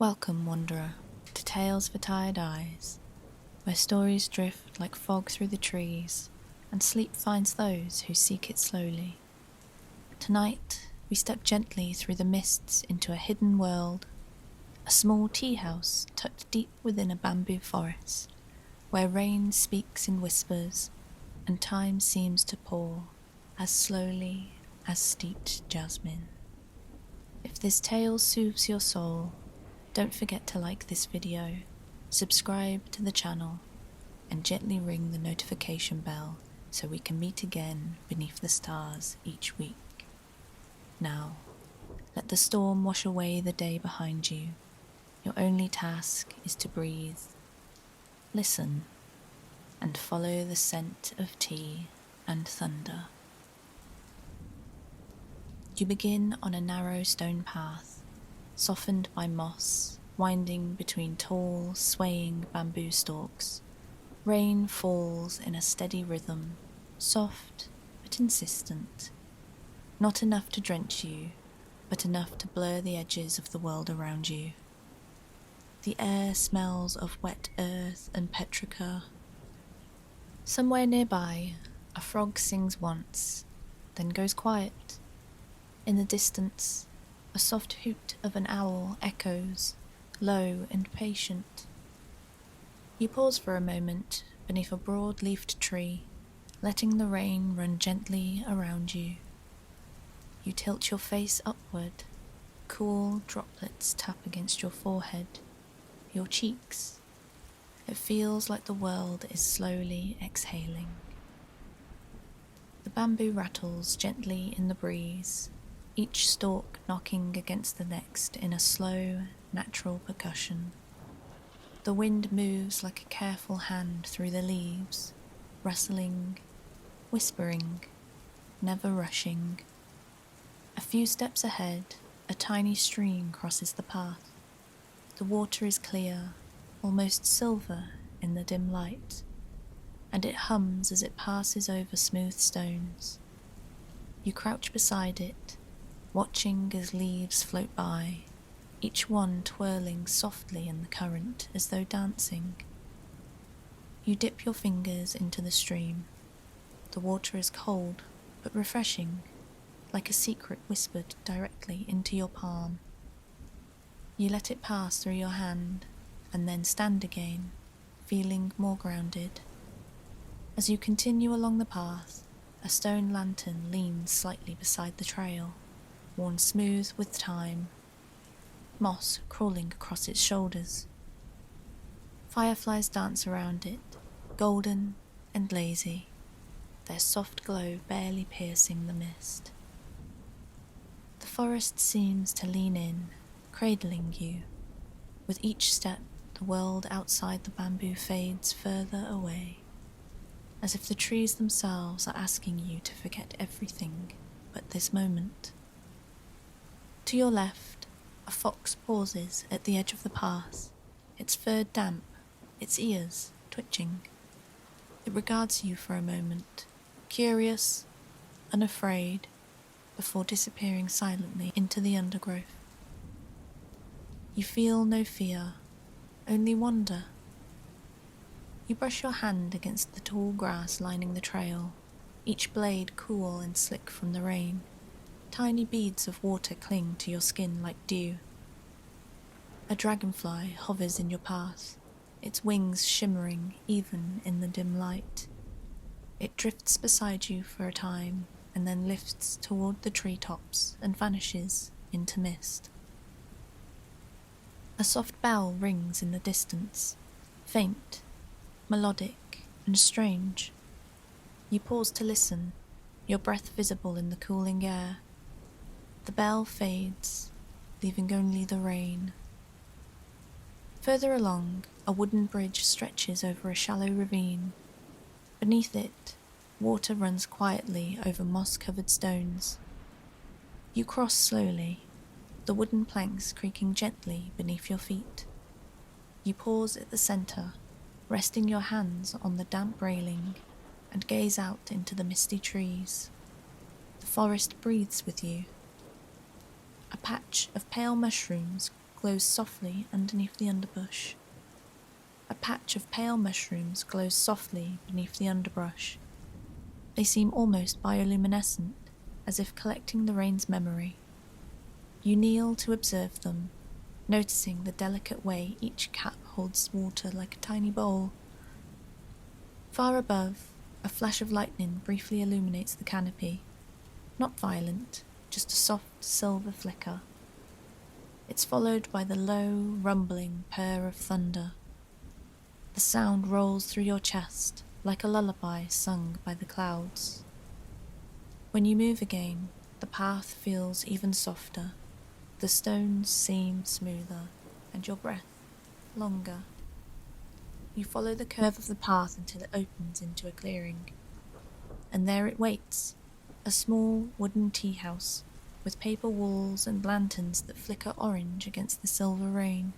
Welcome, wanderer, to Tales for Tired Eyes, where stories drift like fog through the trees, and sleep finds those who seek it slowly. Tonight, we step gently through the mists into a hidden world, a small tea house tucked deep within a bamboo forest, where rain speaks in whispers, and time seems to pour as slowly as steeped jasmine. If this tale soothes your soul, don't forget to like this video, subscribe to the channel, and gently ring the notification bell so we can meet again beneath the stars each week. Now, let the storm wash away the day behind you. Your only task is to breathe, listen, and follow the scent of tea and thunder. You begin on a narrow stone path, softened by moss, winding between tall, swaying bamboo stalks. Rain falls in a steady rhythm, soft but insistent. Not enough to drench you, but enough to blur the edges of the world around you. The air smells of wet earth and petrichor. Somewhere nearby, a frog sings once, then goes quiet. In the distance, a soft hoot of an owl echoes, low and patient. You pause for a moment beneath a broad-leafed tree, letting the rain run gently around you. You tilt your face upward, cool droplets tap against your forehead, your cheeks. It feels like the world is slowly exhaling. The bamboo rattles gently in the breeze, each stalk knocking against the next in a slow, natural percussion. The wind moves like a careful hand through the leaves, rustling, whispering, never rushing. A few steps ahead, a tiny stream crosses the path. The water is clear, almost silver in the dim light, and it hums as it passes over smooth stones. You crouch beside it, watching as leaves float by, each one twirling softly in the current as though dancing. You dip your fingers into the stream. The water is cold but refreshing, like a secret whispered directly into your palm. You let it pass through your hand and then stand again, feeling more grounded. As you continue along the path, a stone lantern leans slightly beside the trail, worn smooth with time, moss crawling across its shoulders. Fireflies dance around it, golden and lazy, their soft glow barely piercing the mist. The forest seems to lean in, cradling you. With each step, the world outside the bamboo fades further away, as if the trees themselves are asking you to forget everything but this moment. To your left, a fox pauses at the edge of the path, its fur damp, its ears twitching. It regards you for a moment, curious, unafraid, before disappearing silently into the undergrowth. You feel no fear, only wonder. You brush your hand against the tall grass lining the trail, each blade cool and slick from the rain. Tiny beads of water cling to your skin like dew. A dragonfly hovers in your path, its wings shimmering even in the dim light. It drifts beside you for a time and then lifts toward the treetops and vanishes into mist. A soft bell rings in the distance, faint, melodic, and strange. You pause to listen, your breath visible in the cooling air. The bell fades, leaving only the rain. Further along, a wooden bridge stretches over a shallow ravine. Beneath it, water runs quietly over moss-covered stones. You cross slowly, the wooden planks creaking gently beneath your feet. You pause at the center, resting your hands on the damp railing, and gaze out into the misty trees. The forest breathes with you. A patch of pale mushrooms glows softly underneath the underbush. A patch of pale mushrooms glows softly beneath the underbrush. They seem almost bioluminescent, as if collecting the rain's memory. You kneel to observe them, noticing the delicate way each cap holds water like a tiny bowl. Far above, a flash of lightning briefly illuminates the canopy. Not violent, just a soft silver flicker. It's followed by the low, rumbling purr of thunder. The sound rolls through your chest like a lullaby sung by the clouds. When you move again, the path feels even softer. The stones seem smoother, and your breath longer. You follow the curve of the path until it opens into a clearing. And there it waits, a small wooden tea house with paper walls and lanterns that flicker orange against the silver rain.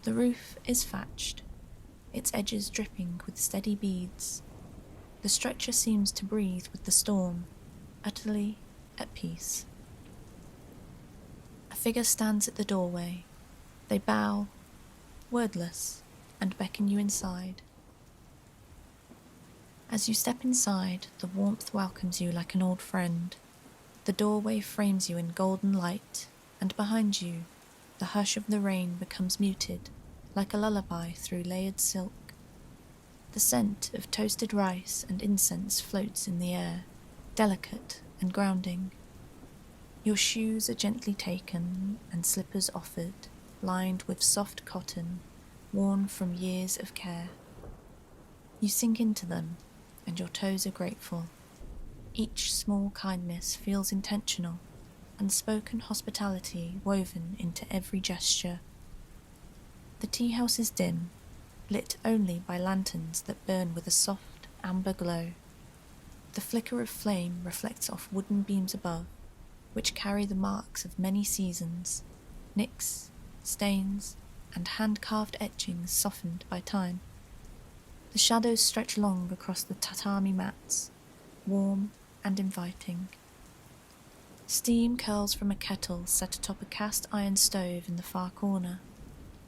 The roof is thatched, its edges dripping with steady beads. The structure seems to breathe with the storm, utterly at peace. A figure stands at the doorway. They bow, wordless, and beckon you inside. As you step inside, the warmth welcomes you like an old friend. The doorway frames you in golden light, and behind you, the hush of the rain becomes muted, like a lullaby through layered silk. The scent of toasted rice and incense floats in the air, delicate and grounding. Your shoes are gently taken and slippers offered, lined with soft cotton, worn from years of care. You sink into them, and your toes are grateful. Each small kindness feels intentional, unspoken hospitality woven into every gesture. The tea house is dim, lit only by lanterns that burn with a soft amber glow. The flicker of flame reflects off wooden beams above, which carry the marks of many seasons, nicks, stains, and hand-carved etchings softened by time. The shadows stretch long across the tatami mats, warm and inviting. Steam curls from a kettle set atop a cast iron stove in the far corner.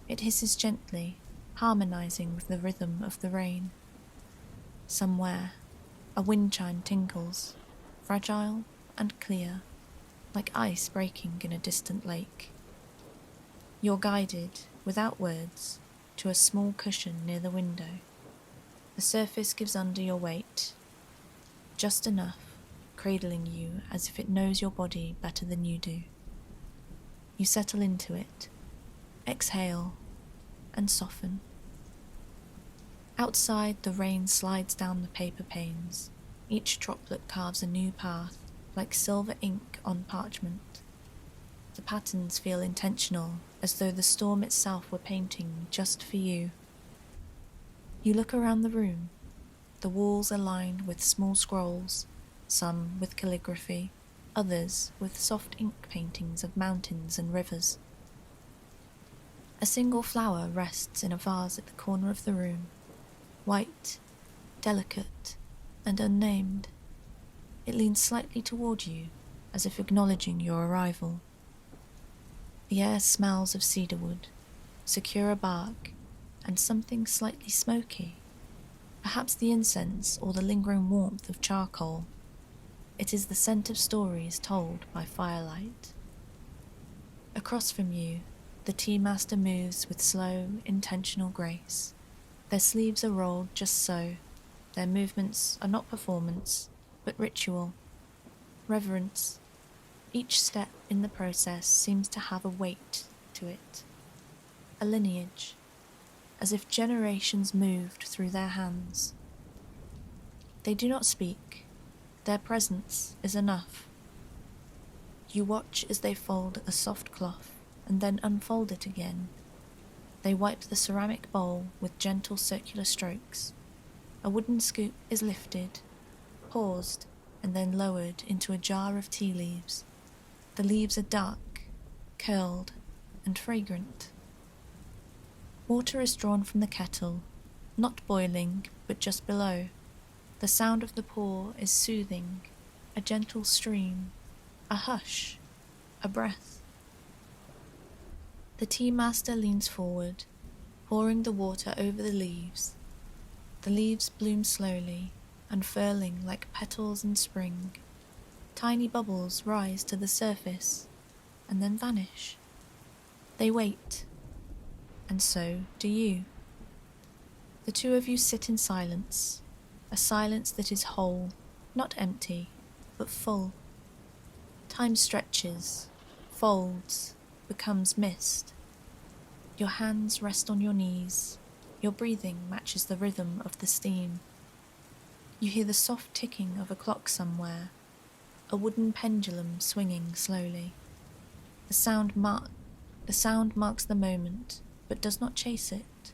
It hisses gently, harmonizing with the rhythm of the rain. Somewhere, a wind chime tinkles, fragile and clear, like ice breaking in a distant lake. You're guided, without words, to a small cushion near the window. The surface gives under your weight, just enough, cradling you as if it knows your body better than you do. You settle into it, exhale, and soften. Outside, the rain slides down the paper panes. Each droplet carves a new path, like silver ink on parchment. The patterns feel intentional, as though the storm itself were painting just for you. You look around the room. The walls are lined with small scrolls, some with calligraphy, others with soft ink paintings of mountains and rivers. A single flower rests in a vase at the corner of the room, white, delicate, and unnamed. It leans slightly toward you, as if acknowledging your arrival. The air smells of cedarwood, sakura bark, and something slightly smoky, perhaps the incense or the lingering warmth of charcoal. It is the scent of stories told by firelight. Across from you, the tea master moves with slow, intentional grace. Their sleeves are rolled just so. Their movements are not performance, but ritual, reverence. Each step in the process seems to have a weight to it, a lineage, as if generations moved through their hands. They do not speak. Their presence is enough. You watch as they fold a soft cloth and then unfold it again. They wipe the ceramic bowl with gentle circular strokes. A wooden scoop is lifted, paused, and then lowered into a jar of tea leaves. The leaves are dark, curled, and fragrant. Water is drawn from the kettle, not boiling, but just below. The sound of the pour is soothing, a gentle stream, a hush, a breath. The tea master leans forward, pouring the water over the leaves. The leaves bloom slowly, unfurling like petals in spring. Tiny bubbles rise to the surface and then vanish. They wait, and so do you. The two of you sit in silence, a silence that is whole, not empty, but full. Time stretches, folds, becomes mist. Your hands rest on your knees. Your breathing matches the rhythm of the steam. You hear the soft ticking of a clock somewhere, a wooden pendulum swinging slowly. The sound marks the moment, but does not chase it.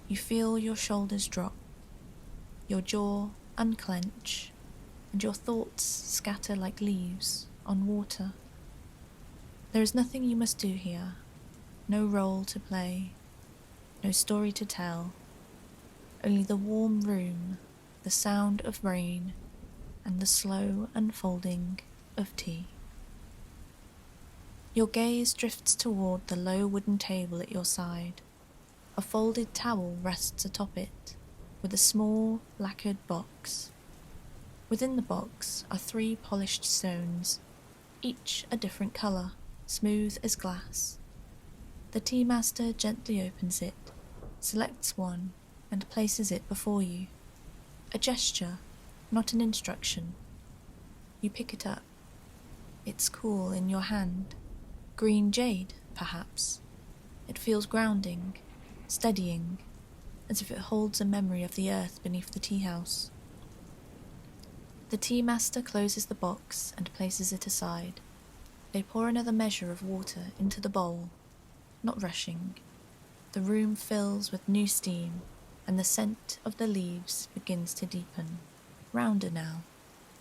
You feel your shoulders drop, your jaw unclench, and your thoughts scatter like leaves on water. There is nothing you must do here, no role to play, no story to tell, only the warm room, the sound of rain, and the slow unfolding of tea. Your gaze drifts toward the low wooden table at your side. A folded towel rests atop it, with a small lacquered box. Within the box are 3 polished stones, each a different colour, smooth as glass. The tea master gently opens it, selects one, and places it before you. A gesture, not an instruction. You pick it up. It's cool in your hand. Green jade, perhaps. It feels grounding, steadying, as if it holds a memory of the earth beneath the tea house. The tea master closes the box and places it aside. They pour another measure of water into the bowl, not rushing. The room fills with new steam, and the scent of the leaves begins to deepen, rounder now,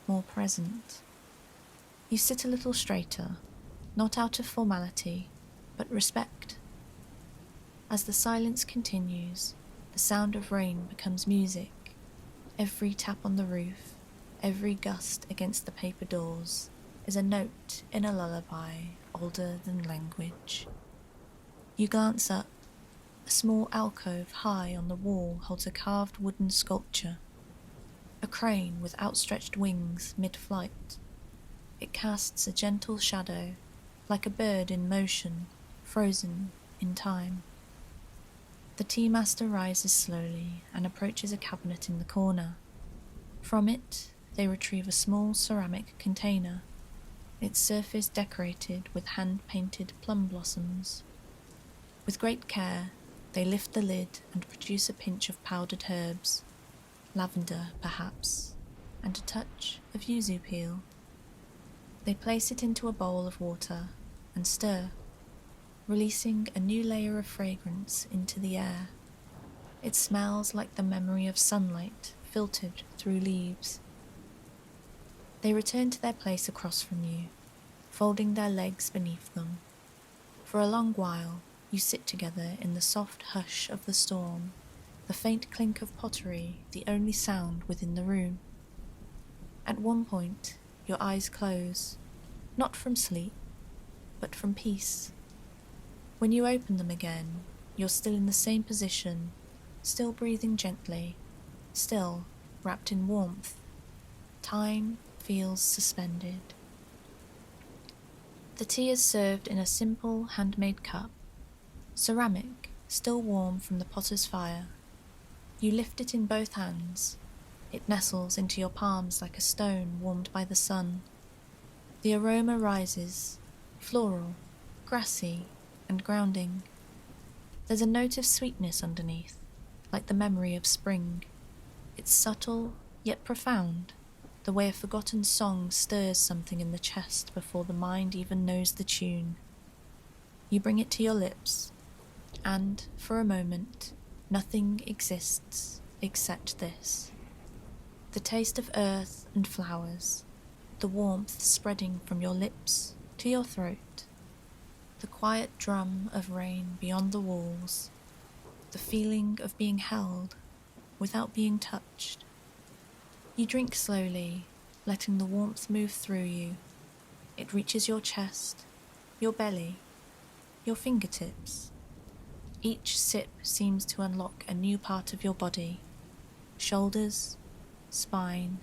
more present. You sit a little straighter, not out of formality, but respect. As the silence continues, the sound of rain becomes music. Every tap on the roof, every gust against the paper doors, is a note in a lullaby older than language. You glance up. A small alcove high on the wall holds a carved wooden sculpture. A crane with outstretched wings mid-flight. It casts a gentle shadow, like a bird in motion, frozen in time. The tea master rises slowly and approaches a cabinet in the corner. From it, they retrieve a small ceramic container, its surface decorated with hand-painted plum blossoms. With great care, they lift the lid and produce a pinch of powdered herbs, lavender perhaps, and a touch of yuzu peel. They place it into a bowl of water and stir, releasing a new layer of fragrance into the air. It smells like the memory of sunlight filtered through leaves. They return to their place across from you, folding their legs beneath them. For a long while, you sit together in the soft hush of the storm, the faint clink of pottery the only sound within the room. At one point, your eyes close, not from sleep, but from peace. When you open them again, you're still in the same position, still breathing gently, still wrapped in warmth. Time feels suspended. The tea is served in a simple handmade cup, ceramic, still warm from the potter's fire. You lift it in both hands. It nestles into your palms like a stone warmed by the sun. The aroma rises, floral, grassy, and grounding. There's a note of sweetness underneath, like the memory of spring. It's subtle, yet profound, the way a forgotten song stirs something in the chest before the mind even knows the tune. You bring it to your lips, and, for a moment, nothing exists except this. The taste of earth and flowers, the warmth spreading from your lips to your throat, the quiet drum of rain beyond the walls, the feeling of being held without being touched. You drink slowly, letting the warmth move through you. It reaches your chest, your belly, your fingertips. Each sip seems to unlock a new part of your body: shoulders, spine,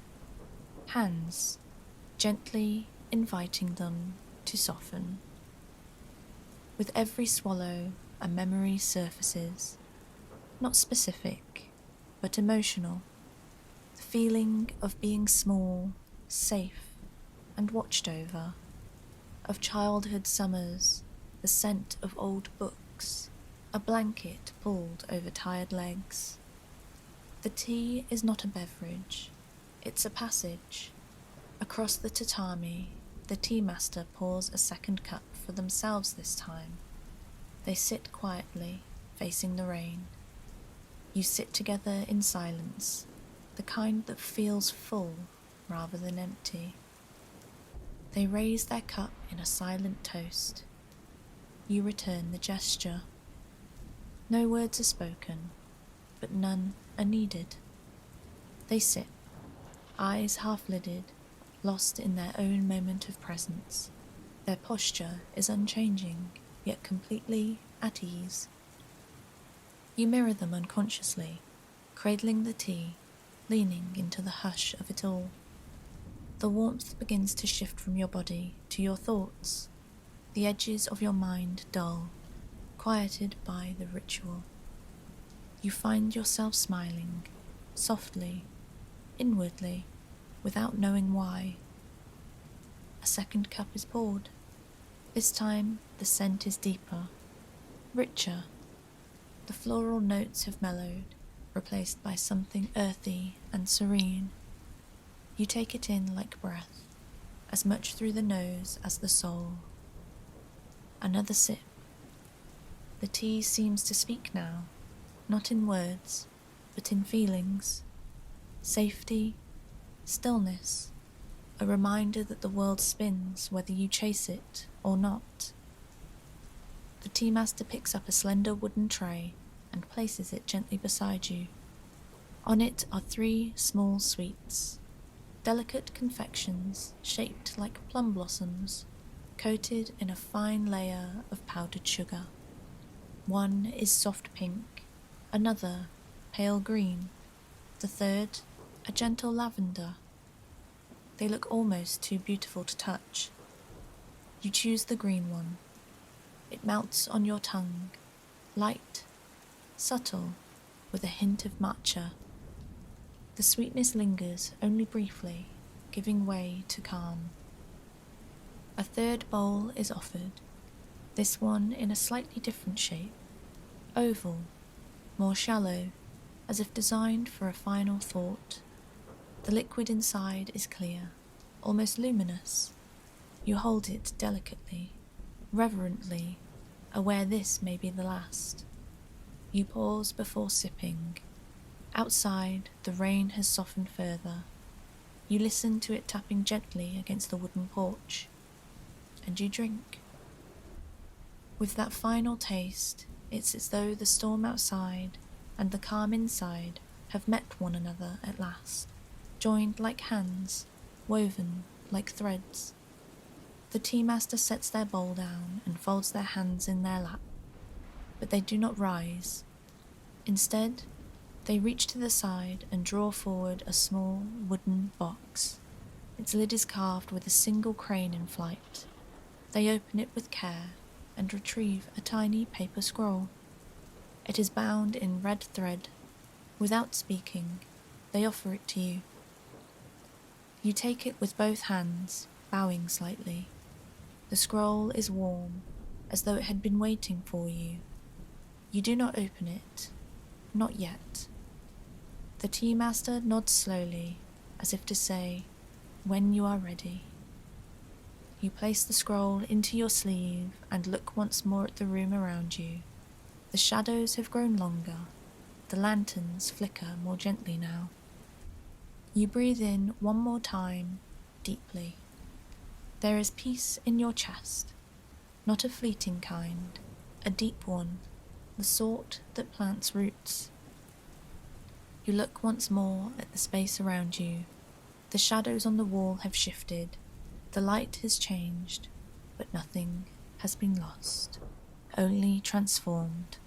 hands, gently inviting them to soften. With every swallow, a memory surfaces, not specific, but emotional. The feeling of being small, safe, and watched over, of childhood summers, the scent of old books, a blanket pulled over tired legs. The tea is not a beverage, it's a passage. Across the tatami, the tea master pours a second cup for themselves this time. They sit quietly, facing the rain. You sit together in silence, the kind that feels full rather than empty. They raise their cup in a silent toast. You return the gesture. No words are spoken, but none are needed. They sip, eyes half-lidded, lost in their own moment of presence. Their posture is unchanging, yet completely at ease. You mirror them unconsciously, cradling the tea, leaning into the hush of it all. The warmth begins to shift from your body to your thoughts, the edges of your mind dull, quieted by the ritual. You find yourself smiling, softly, inwardly, without knowing why. A second cup is poured. This time the scent is deeper, richer. The floral notes have mellowed, replaced by something earthy and serene. You take it in like breath, as much through the nose as the soul. Another sip. The tea seems to speak now, not in words, but in feelings. Safety, stillness, a reminder that the world spins whether you chase it or not. The tea master picks up a slender wooden tray and places it gently beside you. On it are 3 small sweets, delicate confections shaped like plum blossoms, coated in a fine layer of powdered sugar. One is soft pink, another pale green, the third a gentle lavender. They look almost too beautiful to touch. You choose the green one. It melts on your tongue, light, subtle, with a hint of matcha. The sweetness lingers only briefly, giving way to calm. A third bowl is offered, this one in a slightly different shape, oval, more shallow, as if designed for a final thought. The liquid inside is clear, almost luminous. You hold it delicately, reverently, aware this may be the last. You pause before sipping. Outside, the rain has softened further. You listen to it tapping gently against the wooden porch, and you drink. With that final taste, it's as though the storm outside and the calm inside have met one another at last, joined like hands, woven like threads. The tea master sets their bowl down and folds their hands in their lap, but they do not rise. Instead, they reach to the side and draw forward a small wooden box. Its lid is carved with a single crane in flight. They open it with care and retrieve a tiny paper scroll. It is bound in red thread. Without speaking, they offer it to you. You take it with both hands, bowing slightly. The scroll is warm, as though it had been waiting for you. You do not open it, not yet. The tea master nods slowly, as if to say, when you are ready. You place the scroll into your sleeve and look once more at the room around you. The shadows have grown longer. The lanterns flicker more gently now. You breathe in one more time, deeply. There is peace in your chest, not a fleeting kind, a deep one, the sort that plants roots. You look once more at the space around you. The shadows on the wall have shifted, the light has changed, but nothing has been lost. only transformed.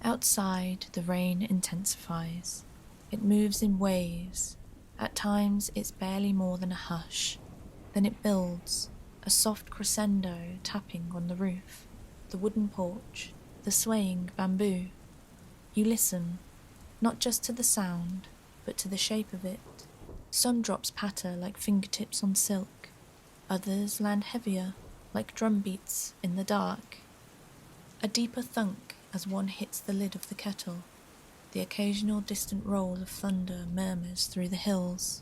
Outside, the rain intensifies. It moves in waves. At times, it's barely more than a hush. Then it builds, a soft crescendo tapping on the roof, the wooden porch, the swaying bamboo. You listen, not just to the sound, but to the shape of it. Some drops patter like fingertips on silk. Others land heavier, like drum beats in the dark. A deeper thunk as one hits the lid of the kettle. The occasional distant roll of thunder murmurs through the hills.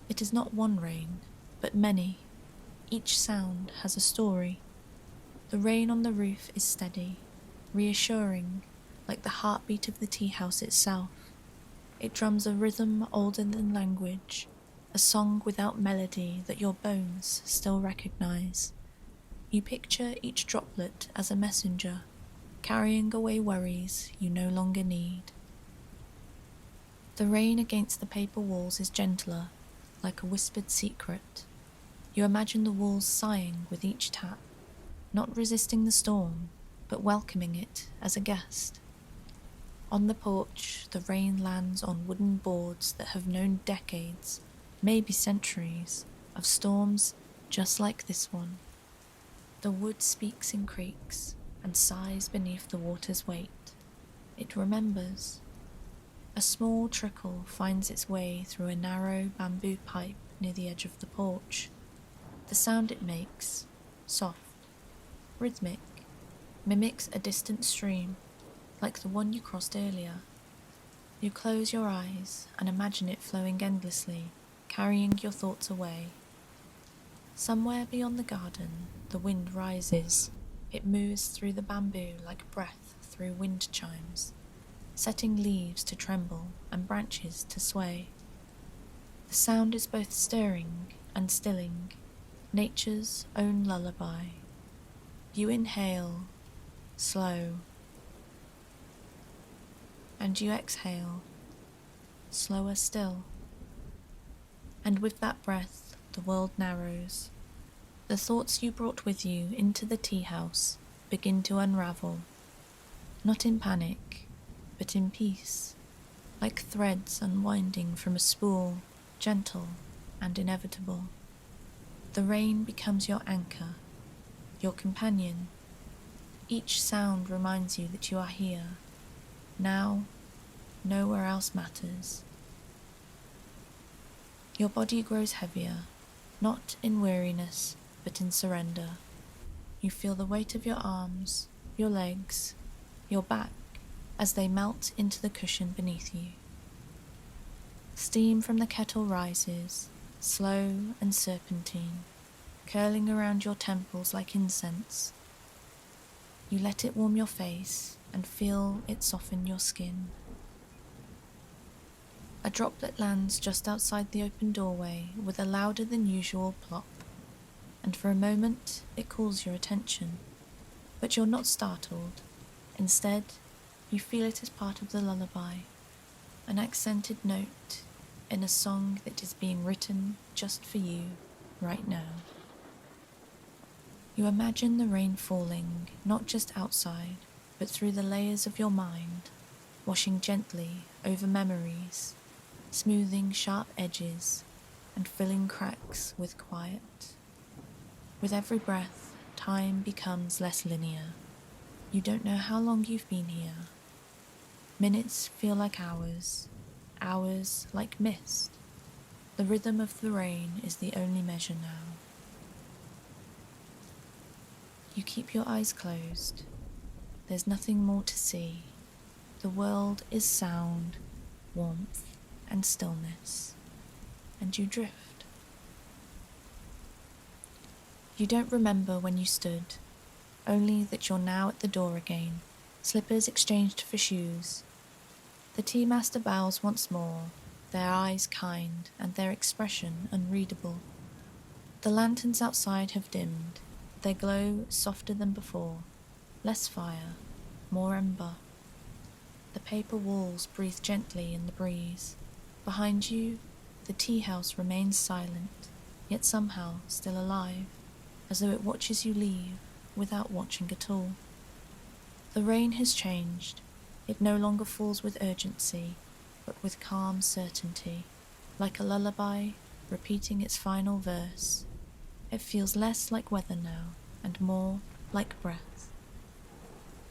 It is not one rain, but many. Each sound has a story. The rain on the roof is steady, reassuring, like the heartbeat of the tea house itself. It drums a rhythm older than language, a song without melody that your bones still recognize. You picture each droplet as a messenger, carrying away worries you no longer need. The rain against the paper walls is gentler, like a whispered secret. You imagine the walls sighing with each tap, not resisting the storm, but welcoming it as a guest. On the porch, the rain lands on wooden boards that have known decades, maybe centuries, of storms just like this one. The wood speaks and creaks, and sighs beneath the water's weight. It remembers. A small trickle finds its way through a narrow bamboo pipe near the edge of the porch. The sound it makes, soft, rhythmic, mimics a distant stream, like the one you crossed earlier. You close your eyes and imagine it flowing endlessly, carrying your thoughts away. Somewhere beyond the garden, the wind rises. It moves through the bamboo like breath through wind chimes, setting leaves to tremble and branches to sway. The sound is both stirring and stilling, nature's own lullaby. You inhale, slow, and you exhale, slower still. And with that breath, the world narrows. The thoughts you brought with you into the tea house begin to unravel, not in panic, but in peace, like threads unwinding from a spool, gentle and inevitable. The rain becomes your anchor, your companion. Each sound reminds you that you are here. Now, nowhere else matters. Your body grows heavier, not in weariness, but in surrender. You feel the weight of your arms, your legs, your back, as they melt into the cushion beneath you. Steam from the kettle rises, slow and serpentine, curling around your temples like incense. You let it warm your face and feel it soften your skin. A droplet lands just outside the open doorway with a louder than usual plop, and for a moment it calls your attention. But you're not startled. Instead, you feel it as part of the lullaby, an accented note in a song that is being written just for you right now. You imagine the rain falling, not just outside, but through the layers of your mind, washing gently over memories, smoothing sharp edges, and filling cracks with quiet. With every breath, time becomes less linear. You don't know how long you've been here. Minutes feel like hours, hours like mist. The rhythm of the rain is the only measure now. You keep your eyes closed. There's nothing more to see. The world is sound, warmth, and stillness, and you drift. You don't remember when you stood, only that you're now at the door again, slippers exchanged for shoes. The tea master bows once more, their eyes kind and their expression unreadable. The lanterns outside have dimmed, their glow softer than before, less fire, more ember. The paper walls breathe gently in the breeze. Behind you, the tea house remains silent, yet somehow still alive, as though it watches you leave without watching at all. The rain has changed. It no longer falls with urgency, but with calm certainty, like a lullaby repeating its final verse. It feels less like weather now, and more like breath.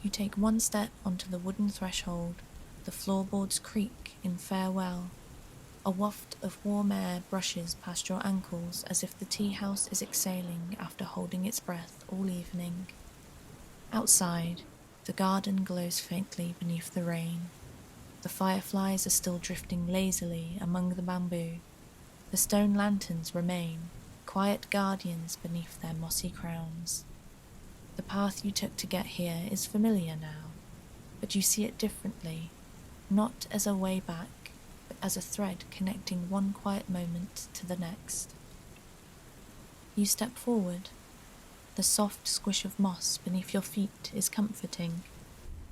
You take one step onto the wooden threshold, the floorboards creak in farewell. A waft of warm air brushes past your ankles as if the tea house is exhaling after holding its breath all evening. Outside, the garden glows faintly beneath the rain. The fireflies are still drifting lazily among the bamboo. The stone lanterns remain, quiet guardians beneath their mossy crowns. The path you took to get here is familiar now, but you see it differently, not as a way back, but as a thread connecting one quiet moment to the next. You step forward. The soft squish of moss beneath your feet is comforting.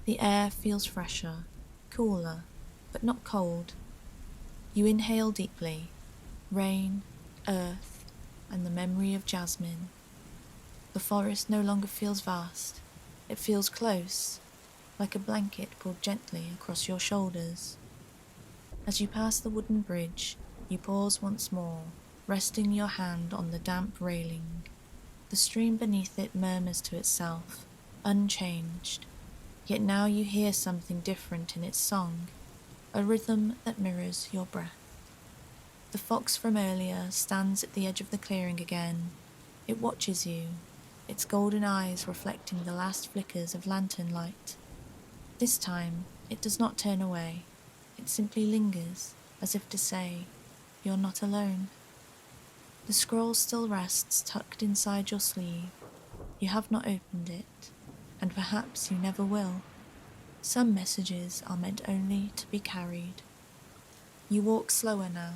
The air feels fresher, cooler, but not cold. You inhale deeply, rain, earth, and the memory of jasmine. The forest no longer feels vast. It feels close, like a blanket pulled gently across your shoulders. As you pass the wooden bridge, you pause once more, resting your hand on the damp railing. The stream beneath it murmurs to itself, unchanged. Yet now you hear something different in its song, a rhythm that mirrors your breath. The fox from earlier stands at the edge of the clearing again. It watches you, its golden eyes reflecting the last flickers of lantern light. This time, it does not turn away. It simply lingers, as if to say, "You're not alone." The scroll still rests tucked inside your sleeve. You have not opened it, and perhaps you never will. Some messages are meant only to be carried. You walk slower now.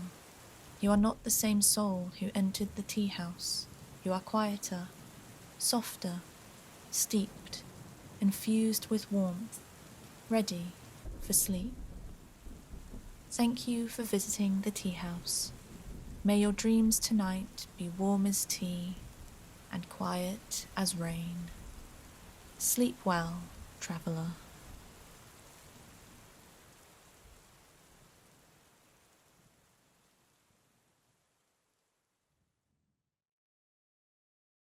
You are not the same soul who entered the tea house. You are quieter, softer, steeped, infused with warmth, ready for sleep. Thank you for visiting the tea house. May your dreams tonight be warm as tea and quiet as rain. Sleep well, traveller.